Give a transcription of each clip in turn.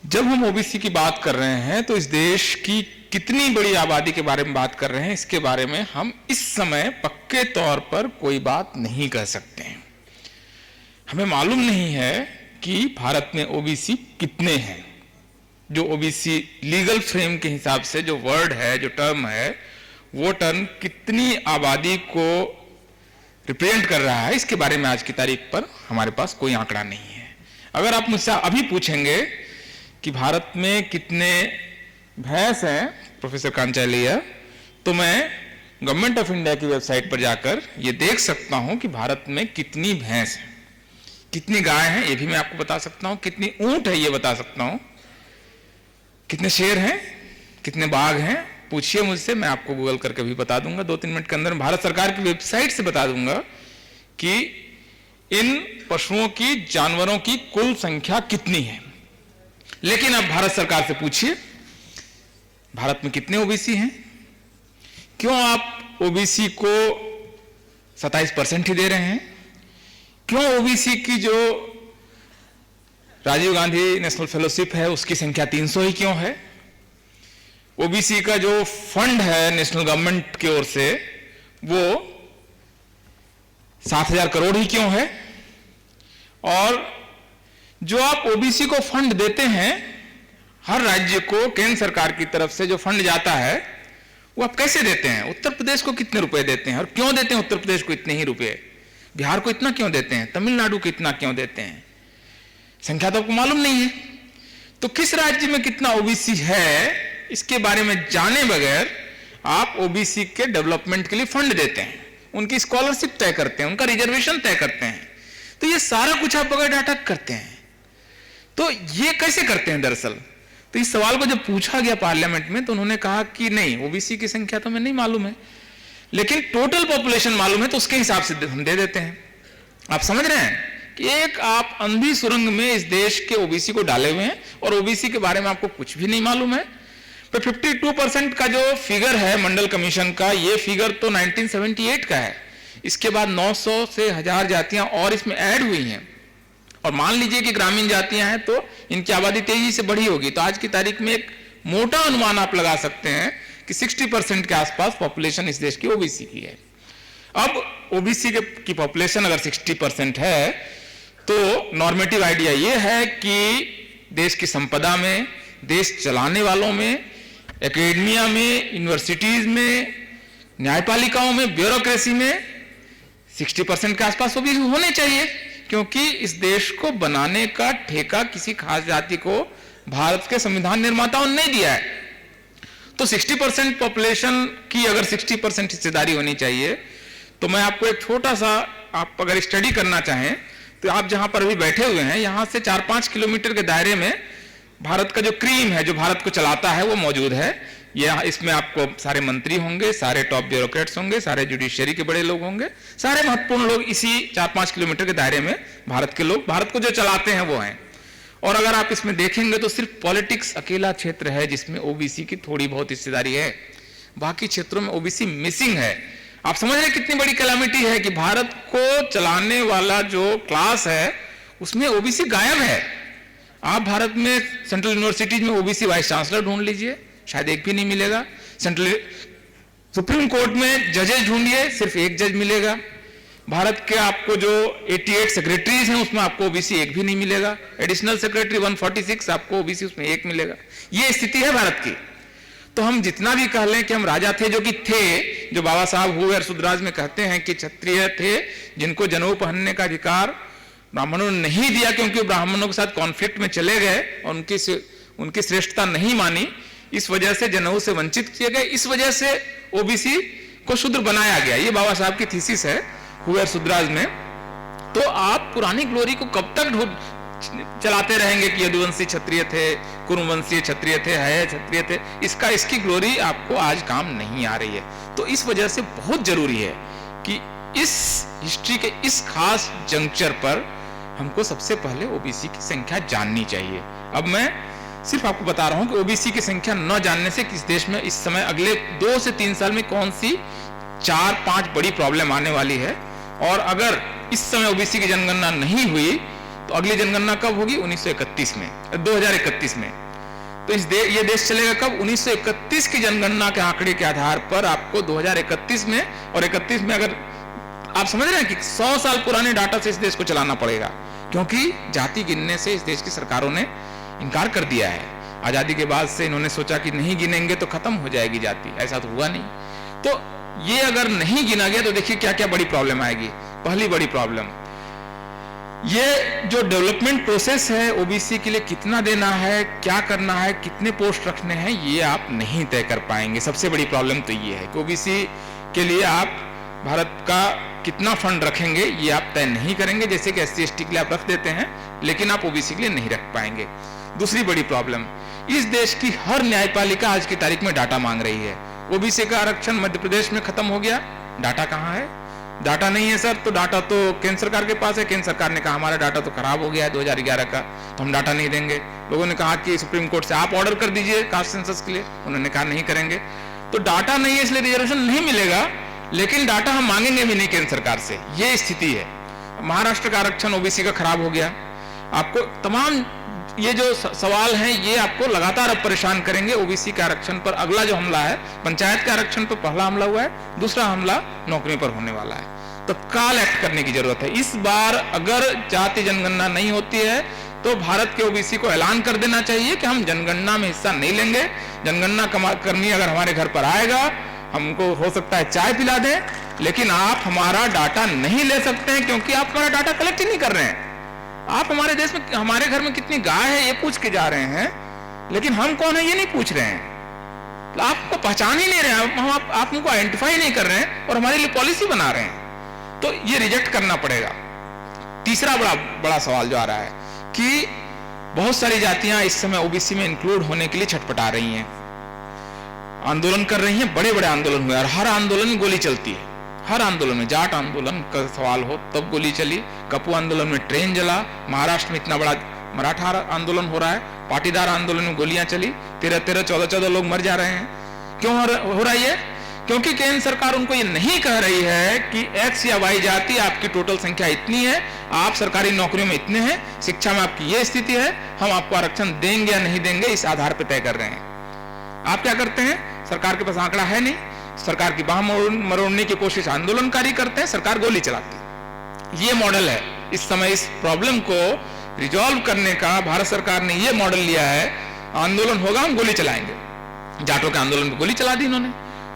जब हम ओबीसी की बात कर रहे हैं तो इस देश की कितनी बड़ी आबादी के बारे में बात कर रहे हैं, इसके बारे में हम इस समय पक्के तौर पर कोई बात नहीं कह सकते हैं। हमें मालूम नहीं है कि भारत में ओबीसी कितने हैं। जो ओबीसी लीगल फ्रेम के हिसाब से जो वर्ड है, जो टर्म है, वो टर्म कितनी आबादी को रिप्रेजेंट कर रहा है, इसके बारे में आज की तारीख पर हमारे पास कोई आंकड़ा नहीं है। अगर आप मुझसे अभी पूछेंगे कि भारत में कितने भैंस हैं प्रोफेसर कांचालिया, तो मैं गवर्नमेंट ऑफ इंडिया की वेबसाइट पर जाकर ये देख सकता हूं कि भारत में कितनी भैंस हैं, कितनी गाय हैं, ये भी मैं आपको बता सकता हूं, कितनी ऊंट है ये बता सकता हूं, कितने शेर हैं, कितने बाघ हैं। पूछिए मुझसे, मैं आपको गूगल करके भी बता दूंगा 2-3 मिनट के अंदर। भारत सरकार की वेबसाइट से बता दूंगा कि इन पशुओं की, जानवरों की कुल संख्या कितनी है। लेकिन अब भारत सरकार से पूछिए, भारत में कितने ओबीसी हैं? क्यों आप ओबीसी को 27% ही दे रहे हैं? क्यों ओबीसी की जो राजीव गांधी नेशनल फेलोशिप है उसकी संख्या 300 ही क्यों है? ओबीसी का जो फंड है नेशनल गवर्नमेंट की ओर से वो 7,000 करोड़ ही क्यों है? और जो आप ओबीसी को फंड देते हैं, हर राज्य को केंद्र सरकार की तरफ से जो फंड जाता है वो आप कैसे देते हैं? उत्तर प्रदेश को कितने रुपए देते हैं और क्यों देते हैं उत्तर प्रदेश को इतने ही रुपए? बिहार को इतना क्यों देते हैं? तमिलनाडु को इतना क्यों देते हैं? संख्या तो आपको मालूम नहीं है। तो किस राज्य में कितना ओबीसी है, इसके बारे में जाने बगैर आप ओबीसी के डेवलपमेंट के लिए फंड देते हैं, उनकी स्कॉलरशिप तय करते हैं, उनका रिजर्वेशन तय करते हैं। तो ये सारा कुछ आप बगैर डाटा करते हैं। तो ये कैसे करते हैं दरअसल? तो इस सवाल को जब पूछा गया पार्लियामेंट में तो उन्होंने कहा कि नहीं, ओबीसी की संख्या तो हमें नहीं मालूम है, लेकिन टोटल पॉपुलेशन मालूम है, तो उसके हिसाब से हम दे देते हैं। आप समझ रहे हैं कि एक आप अंधी सुरंग में इस देश के ओबीसी को डाले हुए हैं और ओबीसी के बारे में आपको कुछ भी नहीं मालूम है। तो 52% का जो फिगर है मंडल कमीशन का, ये फिगर तो 1978 का है। इसके बाद 900 से 1000 जातियां और इसमें ऐड हुई हैं। और मान लीजिए कि ग्रामीण जातियां हैं तो इनकी आबादी तेजी से बढ़ी होगी। तो आज की तारीख में एक मोटा अनुमान आप लगा सकते हैं कि 60% के आसपास पॉपुलेशन इस देश की ओबीसी की है। अब ओबीसी की पॉपुलेशन अगर 60% है तो नॉर्मेटिव आइडिया ये है कि देश की संपदा में, देश चलाने वालों में, एकेडमिया में, यूनिवर्सिटीज में, न्यायपालिकाओं में, ब्यूरोक्रेसी में 60% के आसपास ओबीसी होने चाहिए, क्योंकि इस देश को बनाने का ठेका किसी खास जाति को भारत के संविधान निर्माताओं ने नहीं दिया है। तो 60% पॉपुलेशन की अगर 60% हिस्सेदारी होनी चाहिए, तो मैं आपको एक छोटा सा, आप अगर स्टडी करना चाहें तो आप जहां पर अभी बैठे हुए हैं, यहां से 4-5 किलोमीटर के दायरे में भारत का जो क्रीम है, जो भारत को चलाता है, वो मौजूद है। इसमें आपको सारे मंत्री होंगे, सारे टॉप ब्यूरोक्रेट्स होंगे, सारे जुडिशियरी के बड़े लोग होंगे, सारे महत्वपूर्ण लोग इसी 4-5 किलोमीटर के दायरे में भारत के लोग, भारत को जो चलाते हैं वो हैं। और अगर आप इसमें देखेंगे तो सिर्फ पॉलिटिक्स अकेला क्षेत्र है जिसमें ओबीसी की थोड़ी बहुत हिस्सेदारी है, बाकी क्षेत्रों में ओबीसी मिसिंग है। आप समझ रहे हैं कितनी बड़ी कैलामिटी है कि भारत को चलाने वाला जो क्लास है उसमें ओबीसी गायब है। आप भारत में सेंट्रल यूनिवर्सिटीज में ओबीसी वाइस चांसलर ढूंढ लीजिए, शायद एक भी नहीं मिलेगा। सेंट्रल सुप्रीम कोर्ट में जजेस ढूंढिए, सिर्फ एक जज मिलेगा। भारत के आपको जो 88 सेक्रेटरीज हैं उसमें आपको ओबीसी एक भी नहीं मिलेगा। एडिशनल सेक्रेटरी 146 आपको ओबीसी उसमें एक मिलेगा। ये स्थिति है भारत की। तो हम जितना भी कह लें कि हम राजा थे, जो कि थे, जो बाबा साहब हुए सुद्राज में कहते हैं कि क्षत्रिय थे जिनको जनेऊ पहनने का अधिकार ब्राह्मणों ने नहीं दिया, क्योंकि ब्राह्मणों के साथ कॉन्फ्लिक्ट में चले गए और उनकी श्रेष्ठता नहीं मानी, इस वजह से जनेऊ से वंचित किए गए, इस वजह से ओबीसी को शूद्र बनाया गया। ये बाबा साहब की थीसिस है हुए सुद्राज में। तो आप पुरानी ग्लोरी को कब तक चलाते रहेंगे कि यदुवंशी क्षत्रिय थे, कुरुवंशी क्षत्रिय थे, है क्षत्रिय थे? इसकी ग्लोरी आपको आज काम नहीं आ रही है। तो इस वजह से बहुत जरूरी है कि इस हिस्ट्री के इस खास जंक्चर पर हमको सबसे पहले ओबीसी की संख्या जाननी चाहिए। अब मैं सिर्फ आपको बता रहा हूं कि ओबीसी की संख्या न जानने से किस देश में इस समय अगले 2 से 3 साल में कौन सी 4-5 बड़ी प्रॉब्लम आने वाली है। और अगर इस समय ओबीसी की जनगणना नहीं हुई तो अगली जनगणना कब होगी? 1931 में, 2031 में। तो ये देश चलेगा कब? 1931 की जनगणना के आंकड़े के आधार पर आपको 2031 में, और 31 में अगर आप समझ रहे हैं कि 100 साल पुराने डाटा से इस देश को चलाना पड़ेगा, क्योंकि जाति गिनने से इस देश की सरकारों ने इनकार कर दिया है। आजादी के बाद से इन्होंने सोचा कि नहीं गिनेंगे तो खत्म हो जाएगी जाति, ऐसा तो हुआ नहीं। तो ये अगर नहीं गिना गया तो देखिए क्या क्या बड़ी प्रॉब्लम आएगी। पहली बड़ी प्रॉब्लम, ये जो डेवलपमेंट प्रोसेस है ओबीसी के लिए कितना देना है, क्या करना है, कितने पोस्ट रखने हैं, ये आप नहीं तय कर पाएंगे। सबसे बड़ी प्रॉब्लम तो ये है कि ओबीसी के लिए आप भारत का कितना फंड रखेंगे ये आप तय नहीं करेंगे। जैसे कि एससी एसटी के लिए आप रख देते हैं, लेकिन आप ओबीसी के लिए नहीं रख पाएंगे। दूसरी बड़ी प्रॉब्लम, इस देश की हर न्यायपालिका आज की तारीख में डाटा मांग रही है। ओबीसी का आरक्षण मध्य प्रदेश में खत्म हो गया, डाटा कहाँ है? डाटा नहीं है सर, तो डाटा तो केंद्र सरकार के पास है। केंद्र सरकार ने कहा हमारा डाटा तो खराब हो गया है 2011 का, तो हम डाटा नहीं देंगे। लोगों ने कहा कि सुप्रीम कोर्ट से आप ऑर्डर कर दीजिए कास्ट सेंसस के लिए, उन्होंने कहा नहीं करेंगे। तो डाटा नहीं है इसलिए रिजर्वेशन नहीं मिलेगा, लेकिन डाटा हम मांगेंगे भी नहीं केंद्र सरकार से, ये स्थिति है। महाराष्ट्र का आरक्षण ओबीसी का खराब हो गया। आपको तमाम ये जो सवाल हैं ये आपको लगातार अब परेशान करेंगे। ओबीसी के आरक्षण पर अगला जो हमला है, पंचायत के आरक्षण पर पहला हमला हुआ है, दूसरा हमला नौकरी पर होने वाला है। तत्काल एक्ट करने की जरूरत है। इस बार अगर जाति जनगणना नहीं होती है तो भारत के ओबीसी को ऐलान कर देना चाहिए कि हम जनगणना में हिस्सा नहीं लेंगे। जनगणना करनी अगर हमारे घर पर आएगा, हमको हो सकता है चाय पिला दें, लेकिन आप हमारा डाटा नहीं ले सकते हैं, क्योंकि आप हमारा डाटा कलेक्ट ही नहीं कर रहे हैं। आप हमारे देश में, हमारे घर में कितनी गाय है ये पूछ के जा रहे हैं, लेकिन हम कौन है ये नहीं पूछ रहे हैं। तो आपको पहचान ही नहीं रहे हैं, हम आप हमको आइडेंटिफाई नहीं कर रहे हैं और हमारे लिए पॉलिसी बना रहे हैं। तो ये रिजेक्ट करना पड़ेगा। तीसरा बड़ा सवाल जो आ रहा है कि बहुत सारी जातियां इस समय ओबीसी में इंक्लूड होने के लिए छटपटा रही हैं, आंदोलन कर रही हैं। बड़े बड़े आंदोलन हुए और हर आंदोलन में गोली चलती है। हर आंदोलन में, जाट आंदोलन का सवाल हो तब गोली चली, कपू आंदोलन में ट्रेन जला, महाराष्ट्र में इतना बड़ा मराठा आंदोलन हो रहा है, पाटीदार आंदोलन में गोलियां चली, 13-13, 14-14 लोग मर जा रहे हैं। क्यों हो रहा है? क्योंकि केंद्र सरकार उनको ये नहीं कह रही है कि एक्स या वाई जाति आपकी टोटल संख्या इतनी है, आप सरकारी नौकरियों में इतने हैं, शिक्षा में आपकी ये स्थिति है, हम आपको आरक्षण देंगे या नहीं देंगे इस आधार पर तय कर रहे हैं। आप क्या करते हैं? सरकार के पास आंकड़ा है नहीं, सरकार की बाह मरोड़ने की कोशिश आंदोलनकारी करते हैं, सरकार गोली चलाती है। ये मॉडल है इस समय इस प्रॉब्लम को रिजॉल्व करने का। भारत सरकार ने ये मॉडल लिया है, आंदोलन होगा हम गोली चलाएंगे। जाटों के आंदोलन पर गोली चला दी इन्होंने।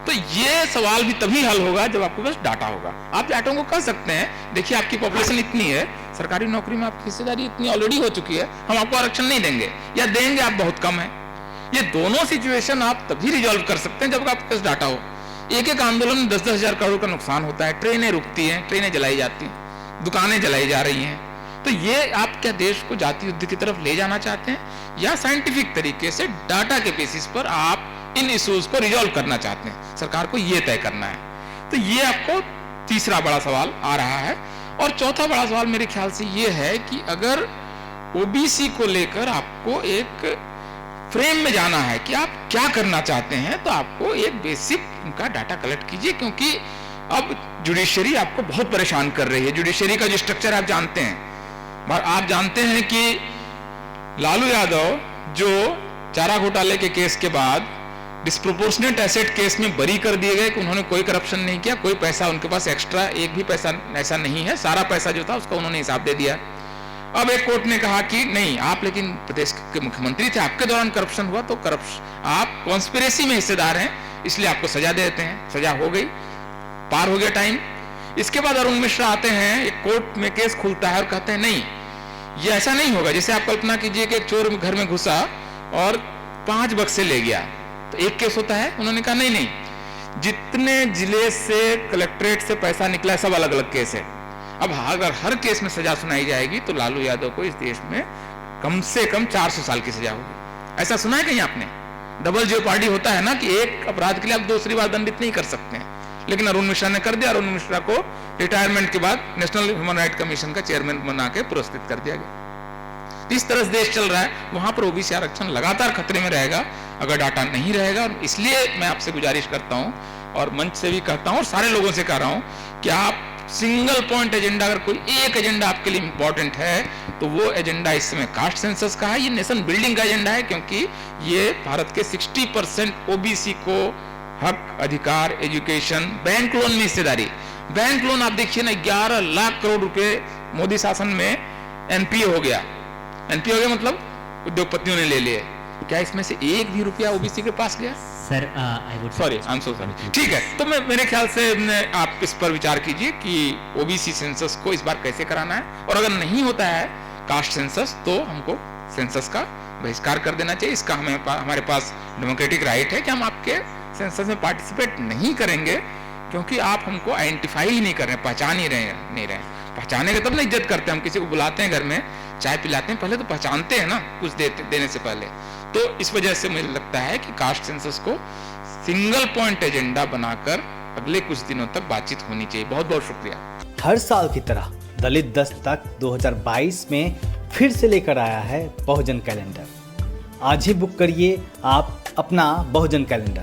तो ये सवाल भी तभी हल होगा जब आपके पास डाटा होगा। आप जाटों को कह सकते हैं देखिए आपकी पॉपुलेशन इतनी है, सरकारी नौकरी में आपकी हिस्सेदारी इतनी ऑलरेडी हो चुकी है, हम आपको आरक्षण नहीं देंगे, या देंगे आप बहुत कम है। ये दोनों सिचुएशन आप तभी रिजॉल्व कर सकते हैं जब आपके पास डाटा हो। एक एक आंदोलन में 10-10 हजार करोड़ का नुकसान होता है, ट्रेनें रुकती हैं, ट्रेनें जलाई जाती हैं, दुकानें जलाई जा रही हैं। तो ये आप क्या देश को जाति युद्ध की तरफ ले जाना चाहते हैं, या साइंटिफिक तरीके से डाटा के बेसिस पर आप इन इश्यूज को रिजॉल्व करना चाहते हैं? सरकार को ये तय करना है। तो ये आपको तीसरा बड़ा सवाल आ रहा है। और चौथा बड़ा सवाल मेरे ख्याल से ये है कि अगर ओबीसी को लेकर आपको एक फ्रेम में जाना है कि आप क्या करना चाहते हैं, तो आपको एक बेसिक उनका डाटा कलेक्ट कीजिए, क्योंकि अब जुडिशरी आपको बहुत परेशान कर रही है। जुडिशरी का जो स्ट्रक्चर आप जानते हैं, आप जानते हैं कि लालू यादव जो चारा घोटाले के केस के बाद डिस्प्रोपोर्शनेट एसेट केस में बरी कर दिए गए कि उन्होंने कोई करप्शन नहीं किया, कोई पैसा उनके पास एक्स्ट्रा एक भी पैसा ऐसा नहीं है, सारा पैसा जो था उसका उन्होंने हिसाब दे दिया। अब एक कोर्ट ने कहा कि नहीं, आप लेकिन प्रदेश के मुख्यमंत्री थे, आपके दौरान करप्शन हुआ, तो करप्शन आप कॉन्स्पिरेसी में हिस्सेदार हैं, इसलिए आपको सजा दे देते हैं। सजा हो गई, पार हो गया टाइम। इसके बाद अरुण मिश्रा आते हैं, एक कोर्ट में केस खुलता है और कहते हैं नहीं, ये ऐसा नहीं होगा। जैसे आप कल्पना कीजिए कि एक चोर घर में घुसा और 5 बक्से ले गया, तो एक केस होता है। उन्होंने कहा नहीं, जितने जिले से कलेक्ट्रेट से पैसा निकला है सब अलग अलग केस है। अब अगर हर केस में सजा सुनाई जाएगी तो लालू यादव को इस देश में कम से कम 400 साल की सजा होगी। ऐसा सुना है कहीं आपने? डबल जेओपार्डी होता है ना, कि एक अपराध के लिए आप दूसरी बार दंडित नहीं कर सकते हैं, लेकिन अरुण मिश्रा ने कर दिया। अरुण मिश्रा को रिटायरमेंट के बाद नेशनल ह्यूमन राइट कमीशन का चेयरमैन बना के पुरस्कृत कर दिया गया। इस तरह से देश चल रहा है, वहां पर ओबीसी आरक्षण लगातार खतरे में रहेगा अगर डाटा नहीं रहेगा। और इसलिए मैं आपसे गुजारिश करता हूं और मंच से भी कहता हूं और सारे लोगों से कह रहा हूं कि आप सिंगल पॉइंट एजेंडा, अगर कोई एक एजेंडा आपके लिए इंपॉर्टेंट है तो वो एजेंडा इस समय कास्ट सेंसस का है। ये नेशन बिल्डिंग का एजेंडा है, क्योंकि ये भारत के 60% ओबीसी को हक, अधिकार, एजुकेशन, बैंक लोन में हिस्सेदारी। बैंक लोन आप देखिए ना, 11 लाख करोड़ रुपए मोदी शासन में एनपीए हो गया। एनपीए हो गया मतलब उद्योगपतियों ने ले लिए। क्या इसमें से एक भी रुपया ओबीसी के पास गया? Sir I would sorry, I am so sorry. ठीक है, तो मेरे ख्याल से आप इस पर विचार कीजिए कि ओबीसी सेंसस को इस बार कैसे कराना है, और अगर नहीं होता है कास्ट सेंसस तो हमको सेंसस का बहिष्कार कर देना चाहिए। इसका हमारे पास डेमोक्रेटिक राइट है कि हम आपके सेंसस में पार्टिसिपेट नहीं करेंगे, क्योंकि आप हमको आइडेंटिफाई ही नहीं कर रहे, पहचान ही नहीं रहे। पहचानेंगे तब ना इज्जत करते हैं। हम किसी को बुलाते हैं घर में, चाय पिलाते हैं, पहले तो पहचानते हैं ना कुछ देने से पहले। तो इस वजह से मुझे लगता है कि कास्ट सेंसस को सिंगल पॉइंट एजेंडा बनाकर अगले कुछ दिनों तक बातचीत होनी चाहिए। बहुत बहुत शुक्रिया। हर साल की तरह दलित दस्तक 2022 में फिर से लेकर आया है बहुजन कैलेंडर। आज ही बुक करिए आप अपना बहुजन कैलेंडर।